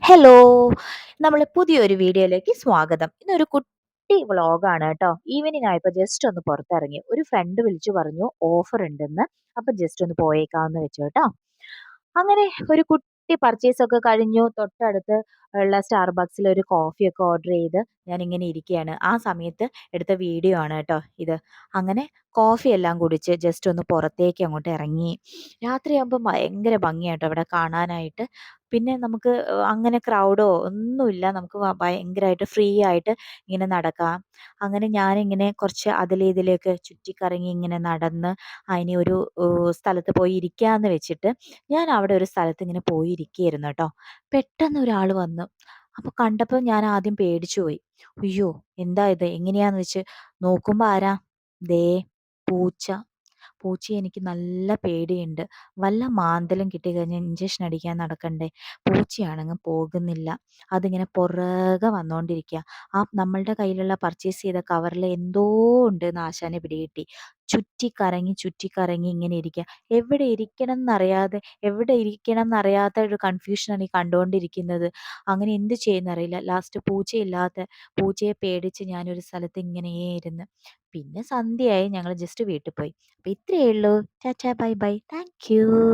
Hello! നമ്മളെ പുതിയൊരു വീഡിയോയിലേക്ക് സ്വാഗതം. ഇന്നൊരു കുട്ടി വ്ലോഗാണ് കേട്ടോ. ഈവനിങ് ആയപ്പോൾ ജസ്റ്റ് ഒന്ന് പുറത്തിറങ്ങി. ഒരു ഫ്രണ്ട് വിളിച്ചു പറഞ്ഞു ഓഫർ ഉണ്ടെന്ന്. അപ്പൊ ജസ്റ്റ് ഒന്ന് പോയേക്കാന്ന് വെച്ചു കേട്ടോ. അങ്ങനെ ഒരു കുട്ടി പർച്ചേസ് ഒക്കെ കഴിഞ്ഞു. തൊട്ടടുത്ത് ഉള്ള സ്റ്റാർബക്സിൽ ഒരു കോഫിയൊക്കെ ഓർഡർ ചെയ്ത് ഞാനിങ്ങനെ ഇരിക്കുകയാണ്. ആ സമയത്ത് എടുത്ത വീഡിയോ ആണ് കേട്ടോ ഇത്. അങ്ങനെ കോഫി എല്ലാം കുടിച്ച് ജസ്റ്റ് ഒന്ന് പുറത്തേക്ക് അങ്ങോട്ട് ഇറങ്ങി. രാത്രിയാകുമ്പോൾ ഭയങ്കര ഭംഗിയാട്ടോ അവിടെ കാണാനായിട്ട്. പിന്നെ നമുക്ക് അങ്ങനെ ക്രൗഡോ ഒന്നുമില്ല. നമുക്ക് ഭയങ്കരമായിട്ട് ഫ്രീ ആയിട്ട് ഇങ്ങനെ നടക്കാം. അങ്ങനെ ഞാനിങ്ങനെ കുറച്ച് അതിലെ ഇതിലെയൊക്കെ ചുറ്റിക്കറങ്ങി ഇങ്ങനെ നടന്ന് ഇനി ഒരു സ്ഥലത്ത് പോയി ഇരിക്കാന്ന് വെച്ചിട്ട് ഞാൻ അവിടെ ഒരു സ്ഥലത്ത് ഇങ്ങനെ പോയി ഇരിക്കുകയായിരുന്നു കേട്ടോ. പെട്ടെന്ന് ഒരാൾ വന്നു. അപ്പൊ കണ്ടപ്പോൾ ഞാൻ ആദ്യം പേടിച്ചു പോയി. അയ്യോ! എന്താ ഇത്? എങ്ങനെയാന്ന് വെച്ച് നോക്കുമ്പോ ആരാ? ദേ പൂച്ച. പൂച്ചയെ എനിക്ക് നല്ല പേടിയുണ്ട്. വല്ല മാന്തലും കിട്ടിക്കഴിഞ്ഞാൽ ഇഞ്ചക്ഷൻ അടിക്കാൻ നടക്കണ്ടേ. പൂച്ചയാണെങ്ങ് പോകുന്നില്ല. അതിങ്ങനെ പുറകെ വന്നോണ്ടിരിക്കുക. നമ്മളുടെ കയ്യിലുള്ള പർച്ചേസ് ചെയ്ത കവറിൽ എന്തോ ഉണ്ടെന്ന് ആശാന് പിടികിട്ടി. ചുറ്റിക്കറങ്ങി ചുറ്റിക്കറങ്ങി ഇങ്ങനെ ഇരിക്കുക. എവിടെ ഇരിക്കണം എന്നറിയാത്ത ഒരു കൺഫ്യൂഷനാണ് ഈ കണ്ടുകൊണ്ടിരിക്കുന്നത്. അങ്ങനെ എന്ത് ചെയ്യുന്നറിയില്ല. ലാസ്റ്റ് പൂച്ചയെ പേടിച്ച് ഞാനൊരു സ്ഥലത്ത് ഇങ്ങനെ ഇരുന്ന്. പിന്നെ സന്ധ്യയായി ഞങ്ങൾ ജസ്റ്റ് വീട്ടിൽ പോയി. അപ്പൊ ഇത്രയേ ഉള്ളൂ. Tata bye bye. Thank you.